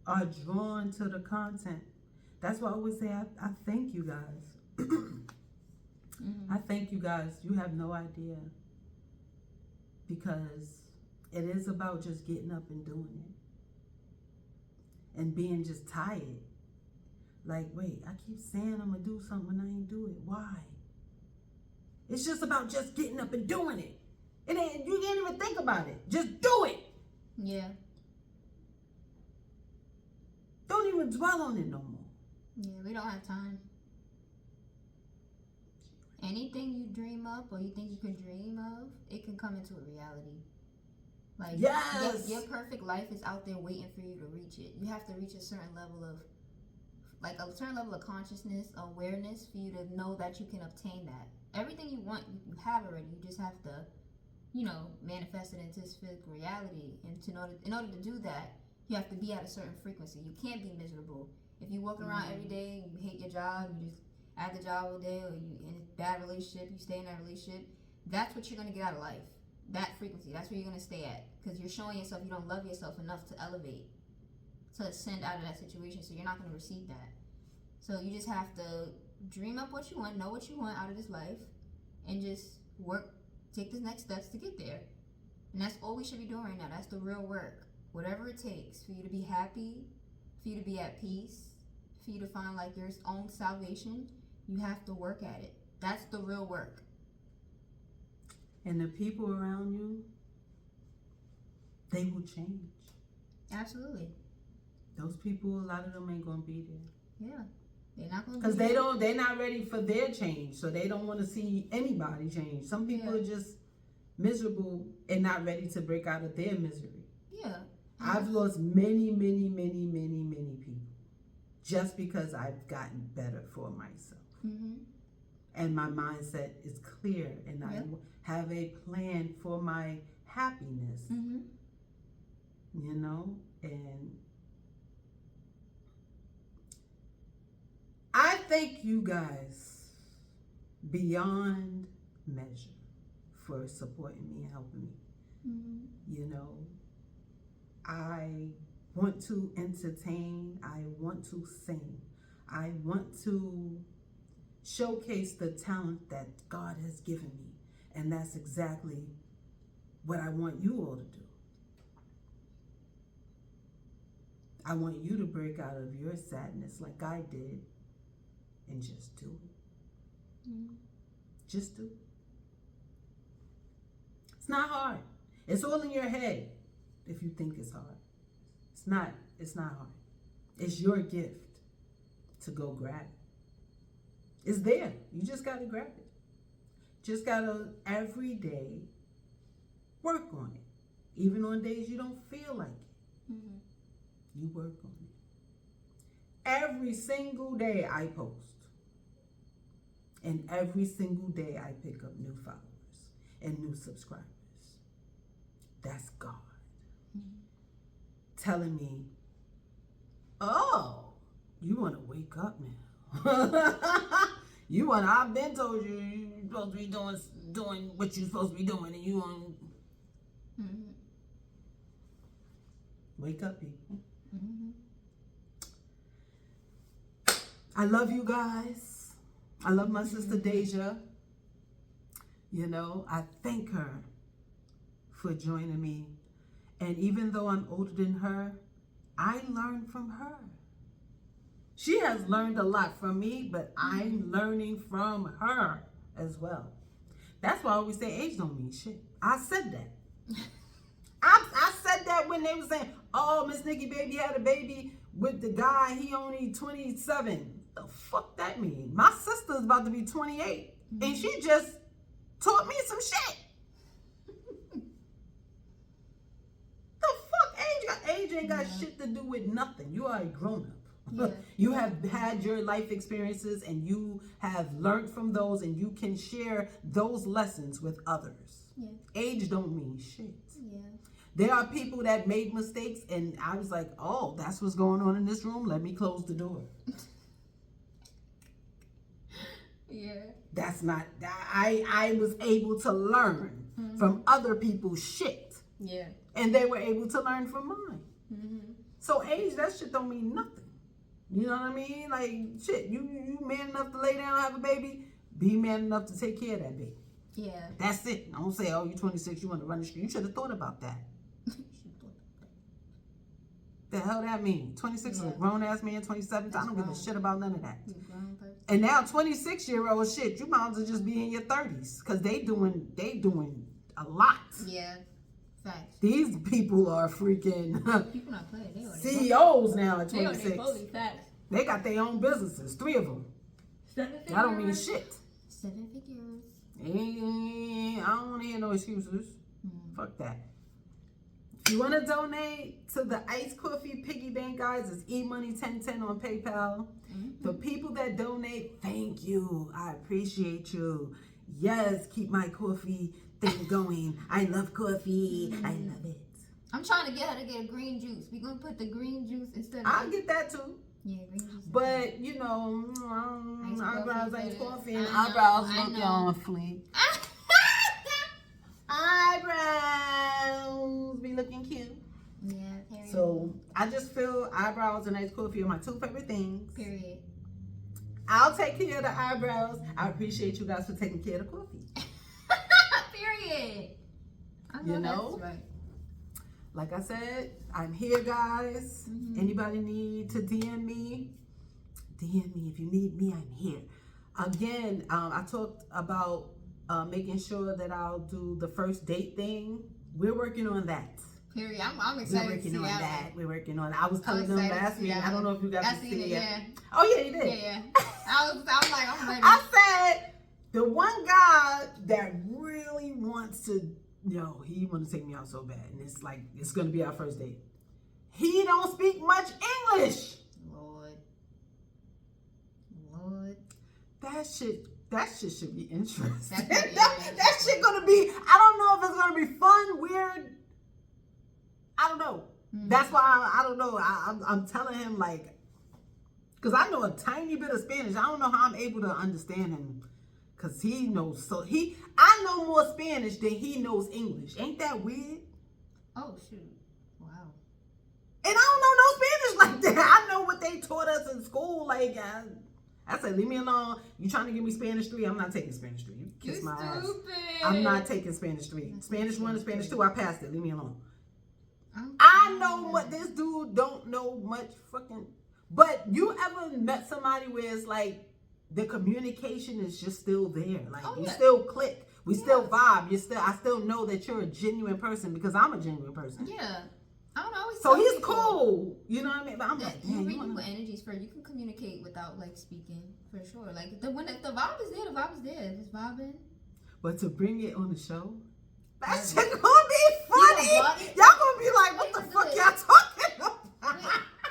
are drawn to the content. That's why I always say I thank you guys.
Mm-hmm.
I thank you guys. You have no idea. Because it is about just getting up and doing it. And being just tired. Like, wait, I keep saying I'm going to do something and I ain't do it. Why? It's just about just getting up and doing it. It ain't, you can't even think about it. Just do it.
Yeah.
Don't even dwell on it no more.
Yeah, we don't have time. Anything you dream up or you think you could dream of, it can come into a reality. Like
Yes!
your perfect life is out there waiting for you to reach it. You have to reach a certain level of consciousness, awareness for you to know that you can obtain that. Everything you want, you have already. You just have to, manifest it into this physical reality. And in order to do that, you have to be at a certain frequency. You can't be miserable. If you walk around every day and you hate your job, you just at the job all day, or you in a bad relationship, you stay in that relationship, that's what you're going to get out of life. That frequency, that's where you're going to stay at. Because you're showing yourself you don't love yourself enough to elevate, to ascend out of that situation, so you're not going to receive that. So you just have to dream up what you want, know what you want out of this life, and just work, take the next steps to get there. And that's all we should be doing right now. That's the real work. Whatever it takes for you to be happy, for you to be at peace, for you to find like your own salvation, you have to work at it. That's the real work.
And the people around you, they will change.
Absolutely.
Those people, a lot of them ain't gonna be there.
Yeah. They're not gonna
Because
be
they're not ready for their change. So they don't want to see anybody change. Some people
Yeah.
are just miserable and not ready to break out of their misery.
Yeah.
I've lost many, many, many, many, many people just because I've gotten better for myself.
Mm-hmm.
And my mindset is clear and
Yeah.
I have a plan for my happiness,
Mm-hmm.
and I thank you guys beyond measure for supporting me and helping me.
Mm-hmm.
I want to entertain, I want to sing, I want to showcase the talent that God has given me. And that's exactly what I want you all to do. I want you to break out of your sadness like I did and just do it.
Mm-hmm.
Just do it. It's not hard. It's all in your head if you think it's hard. It's not hard. It's your gift to go grab it. It's there. You just got to grab it. Just got to every day work on it. Even on days you don't feel like it.
Mm-hmm.
You work on it. Every single day I post. And every single day I pick up new followers and new subscribers. That's God. Telling me, oh, you want to wake up now. I've been told you're supposed to be doing what you're supposed to be doing, and you want wake up, people. I love you guys. I love my sister Deja. You know, I thank her for joining me. And even though I'm older than her, I learned from her. She has learned a lot from me, but I'm learning from her as well. That's why I always say age don't mean shit. I said that. I said that when they were saying, oh, Miss Nikki Baby had a baby with the guy, he only 27. The fuck that mean? My sister's about to be 28, and she just taught me some shit. Age ain't got shit to do with nothing. You are a grown up.
Yeah.
You have had your life experiences and you have learned from those, and you can share those lessons with others.
Yeah.
Age don't mean shit.
Yeah.
There are people that made mistakes, and I was like, oh, that's what's going on in this room. Let me close the door.
Yeah.
That's not, I was able to learn from other people's shit.
Yeah.
And they were able to learn from mine.
Mm-hmm.
So age, that shit don't mean nothing. You know what I mean? Like, shit, you man enough to lay down and have a baby, be man enough to take care of that baby.
Yeah.
That's it. Don't say, oh, you're 26, you want to run the street. You should have thought about that. The hell that mean? 26 is a grown-ass man, 27, I don't give a shit about none of that. And now 26-year-old shit, you might as well just be in your 30s, because they doing a lot.
Yeah. Facts.
These people are freaking
People not playing. They on
CEOs now at
They on
26.
their fully. Facts.
They got their own businesses, 3 of them.
7 figures.
That don't mean shit.
7 figures.
I don't want to hear no excuses. Fuck that. If you want to donate to the Iced Coffee Piggy Bank, guys, it's eMoney1010 on PayPal. The people that donate, thank you. I appreciate you. Yes, keep my coffee thing going. I love coffee. I love it.
I'm trying to get her to get a green juice. We're going to put the green juice instead of...
I'll get that too.
Yeah, green juice.
But, you know,
Iced
eyebrows
coffee
ain't
better.
coffee, and
I know,
eyebrows
I
look
know.
on fleek. Eyebrows be looking cute.
Yeah, period.
So I just feel eyebrows and iced coffee are my 2 favorite things.
Period.
I'll take care of the eyebrows. I appreciate you guys for taking care of the coffee.
Period. I
You know?
That's right.
Like I said, I'm here, guys. Anybody need to DM me? DM me. If you need me, I'm here. Again, I talked about making sure that I'll do the first date thing. We're working on that.
Period. I'm
We're
excited to
working
see
on
that.
that. We're working on it. I was
I'm
telling them
excited to
last
see
week.
that
I don't know if you got
I
to
seen
see
it,
it.
yeah.
Oh, yeah, you did.
Yeah. I was like, I'm ready.
I said, the one guy that really wants to, he want to take me out so bad. And it's like, it's going to be our first date. He don't speak much English.
Lord.
That shit should be interesting.
That's gonna be
that shit gonna be, I don't know if it's gonna be fun, weird. I don't know. That's why I don't know. I'm telling him, like, because I know a tiny bit of Spanish. I don't know how I'm able to understand him. Because he knows, I know more Spanish than he knows English. Ain't that weird?
Oh, shoot. Wow.
And I don't know no Spanish like that. I know what they taught us in school. Like, I said, leave me alone. You trying to give me Spanish 3? I'm not taking Spanish 3. You kiss my ass. I'm not taking Spanish 3. Spanish 1 and Spanish 2, I passed it. Leave me alone. I know what this dude don't know much fucking. But you ever met somebody where it's like the communication is just still there? Like, you still click. We still vibe. I still know that you're a genuine person because I'm a genuine person.
Yeah. I don't know. I always
So
tell
he's
people
cool. You know what I mean? But I'm
that
like,
you
damn,
read
you wanna...
people energies first. You can communicate without like speaking for sure. Like the vibe is there, the vibe is there. If it's vibing.
But to bring it on the show, that
Yeah.
shit gonna be funny.
You gonna vlog it?
Y'all gonna be like, what
Wait,
the
let's do
fuck
it.
y'all talking about?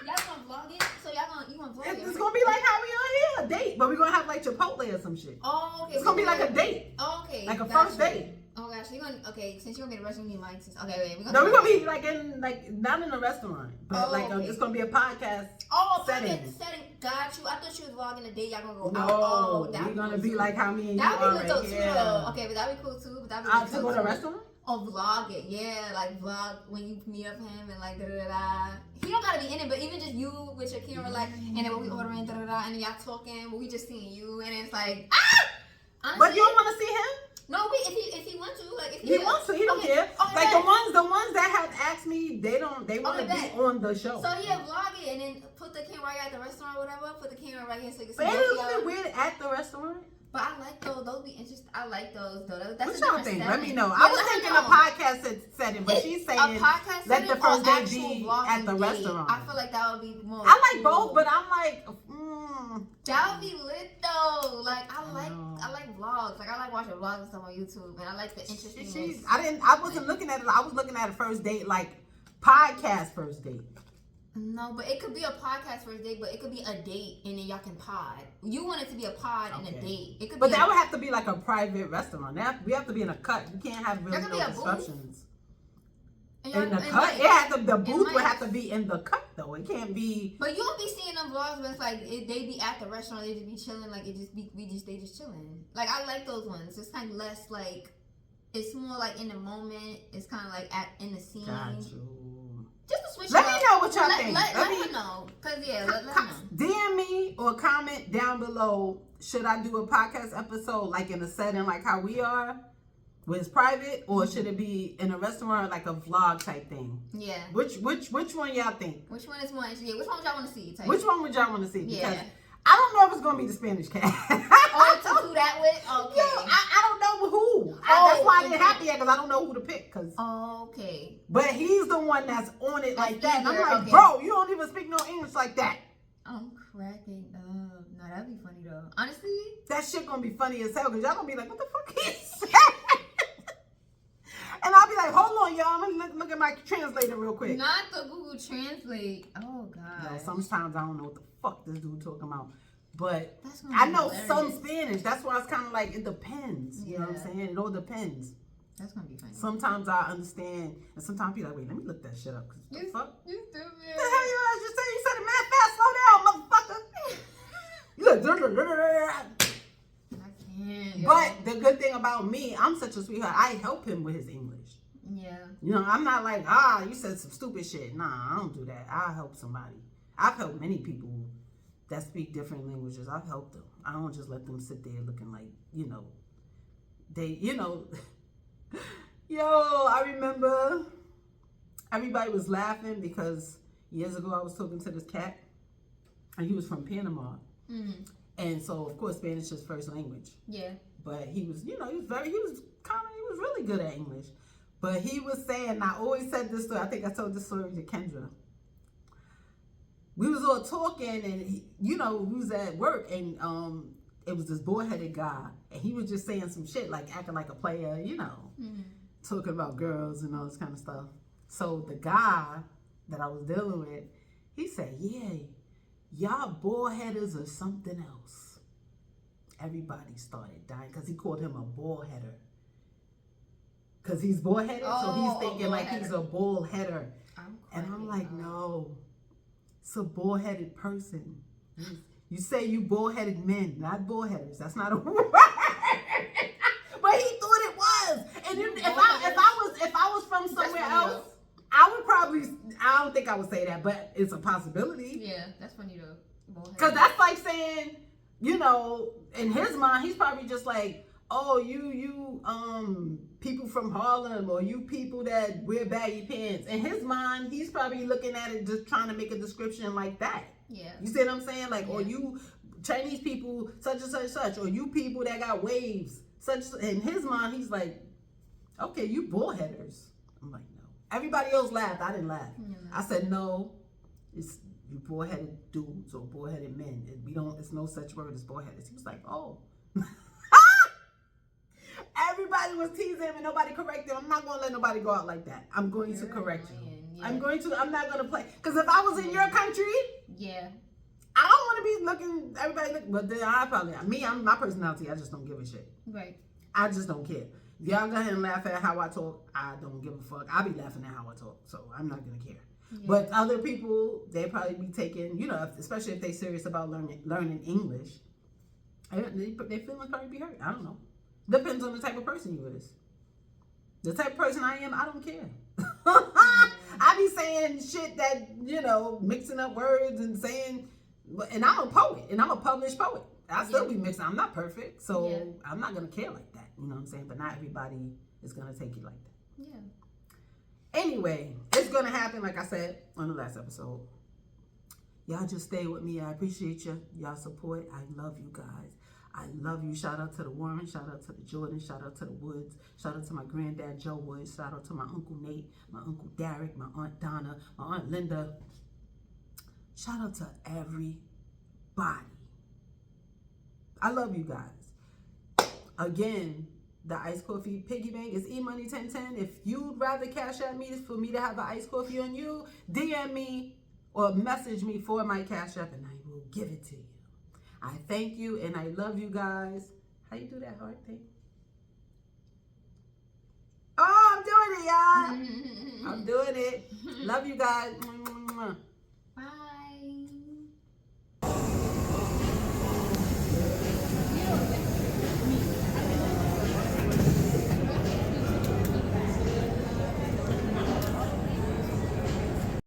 Y'all gonna vlog it? So you gonna vlog it?
It's
right?
gonna be like how we on here, a date, but we're gonna have like Chipotle or some shit.
Oh, okay.
It's gonna be like a date,
Oh, okay.
like a
gotcha.
first date.
Oh gosh, you're gonna since you're gonna be in a restaurant, you need mics. Okay, wait.
No, we're gonna be like in not in a restaurant, but
Oh,
like
okay.
it's gonna be a podcast.
Oh,
setting.
setting. Got you. I thought you was vlogging a date. Y'all gonna go
No,
out. Oh,
we're gonna
cool
be
too.
like how me and you
That'd
are
be
right
cool too,
here.
though. Okay, but that'd be cool too. But that'd be
To go to a restaurant?
Oh, vlog it. Yeah, like vlog when you meet up him and like da da da. He don't gotta be in it, but even just you with your camera, like, and then when we ordering da da da, and then y'all talking, but we just seeing you, and it's like Honestly,
But you don't want to see him?
No, wait. If he wants to, like, if
He wants to. He don't care.
Okay,
Like
bet.
the ones that have asked me, they want to
bet.
be on the show.
So he'll vlog it and then put the camera right at the restaurant or whatever. Put the camera right here so you can see
But
both of
isn't
y'all.
it weird at the restaurant?
But I like those. Those be interesting. I like those though. That's
What
a
y'all
different
think?
setting.
Let me know.
Yeah,
I was
let me
thinking
know.
a podcast setting, but she's
A
saying
podcast
let the
setting
first
or
date
actual
be
vlogging
at the
date?
restaurant.
I feel like that would be more.
I like
cool.
both, but I'm like,
That would be lit though. Like
I know.
I like vlogs. Like I like watching vlogs and stuff on YouTube, and I like the interesting.
I wasn't looking at it. I was looking at a first date, like podcast first date.
No, but it could be a podcast first date, but it could be a date and then y'all can pod. You want it to be a pod and a
Okay.
date. It could
But
be
that would have to be like a private restaurant. We have to be in a cut. You can't have really
There could
no
be a booth.
disruptions.
and y'all-
In the
and
cut,
mics.
it has to. The booth
mics.
would have to be in the cut though. It can't be.
But you don't be seeing them vlogs where it's like they be at the restaurant, they just be chilling, like it just be they just chilling. Like I like those ones. It's kind of less like it's more like in the moment. It's kind of like in the scene.
Got you.
Just to switch.
Let
it
me
up.
know what y'all
let,
think.
Let
Let me
her know, cause let her know.
DM me or comment down below. Should I do a podcast episode like in a setting like how we are, where it's private, or should it be in a restaurant like a vlog type thing?
Yeah.
Which one y'all think?
Which one is more interesting? Yeah, which one would y'all want to see? Type?
Which one would y'all want to see? Because
Yeah.
I don't know if it's gonna be the Spanish cat.
Oh, to do that with? Okay.
Yo, I don't know who.
Oh,
That's why I didn't
okay.
have to yet, because I don't know who to pick.
Okay.
But he's the one that's on it like that. And I'm
eager,
like,
okay.
bro, you don't even speak no English like that.
I'm cracking up. No, that'd be funny though. Honestly.
That shit gonna be funny as hell, because y'all gonna be like, what the fuck he said? And I'll be like, hold on, y'all. I'm gonna look at my translator real quick.
Not the Google Translate. Oh God.
No, sometimes I don't know what the fuck this dude talking about. But
That's gonna
I
be
know
hilarious.
some Spanish. That's why it's kind of like, it depends. You know what I'm
Yeah.
saying? It all depends.
That's gonna be funny.
Sometimes I understand, and sometimes people like, wait, let me look that shit up. Cause what the fuck?
You
What the hell
stupid.
you ass just said? You said it mad fast. Slow down, motherfucker. You look.
I can't. yo.
But the good thing about me, I'm such a sweetheart. I help him with his English.
Yeah.
You know, I'm not like, you said some stupid shit. Nah, I don't do that. I'll help somebody. I've helped many people that speak different languages. I've helped them. I don't just let them sit there looking like, yo, I remember everybody was laughing because years ago I was talking to this cat and he was from Panama.
Mm.
And so, of course, Spanish is his first language.
Yeah.
But he was really good at English. But he was saying, I always said this story, I think I told this story to Kendra. We was all talking and, we was at work and it was this bullheaded guy. And he was just saying some shit, like acting like a player,
Mm.
talking about girls and all this kind of stuff. So the guy that I was dealing with, he said, yeah, y'all bullheaders are something else. Everybody started dying because he called him a bullheader. Because he's bullheaded, so he's
Oh,
thinking like he's a bullheader. And I'm like,
cracking up.
no, it's a bullheaded person. You say you bullheaded men, not bullheaders. That's not a word. But he thought it was. And then if I was from somewhere
funny,
else, I would probably, I don't think I would say that, but it's a possibility.
Yeah, that's funny though.
Because that's like saying, in his mind, he's probably just like, oh, you people from Harlem, or you people that wear baggy pants. In his mind, he's probably looking at it just trying to make a description like that.
Yeah.
You see what I'm saying? Like, or
Yeah.
you Chinese people, such and such, such, or you people that got waves, such. In his mind, he's like, okay, you bullheaders. I'm like, no. Everybody else laughed. I didn't laugh.
Yeah.
I said, no, it's you boy-headed dudes or boy-headed men. It's no such word as boy-headed. He was like, oh. Everybody was teasing him and nobody corrected him. I'm not going to let nobody go out like that. I'm going to correct you.
Yeah.
I'm not going to play. Because if I was in your country,
Yeah.
I don't want to be looking, everybody look, but then I'm my personality, I just don't give a shit.
Right.
I just don't care. If y'all go ahead and laugh at how I talk, I don't give a fuck. I'll be laughing at how I talk, so I'm not going to care.
Yeah.
But other people, they probably be taking, especially if they serious about learning English, they feelings probably be hurt. I don't know. Depends on the type of person you is. The type of person I am, I don't care. I be saying shit that, mixing up words and saying, and I'm a poet, and I'm a published poet. I still be mixing. I'm not perfect, so I'm not going to care like that. You know what I'm saying? But not everybody is going to take it like that.
Yeah.
Anyway, it's going to happen, like I said on the last episode. Y'all just stay with me. I appreciate y'all support. I love you guys. I love you. Shout out to the Warren. Shout out to the Jordan. Shout out to the Woods. Shout out to my granddad, Joe Woods. Shout out to my Uncle Nate, my Uncle Derek, my Aunt Donna, my Aunt Linda. Shout out to everybody. I love you guys. Again, the iced coffee piggy bank is eMoney1010. If you'd rather cash at me for me to have an iced coffee on you, DM me or message me for my cash app and I will give it to you. I thank you and I love you guys. How you do that heart thing? Oh, I'm doing it, y'all. I'm doing it. Love you guys.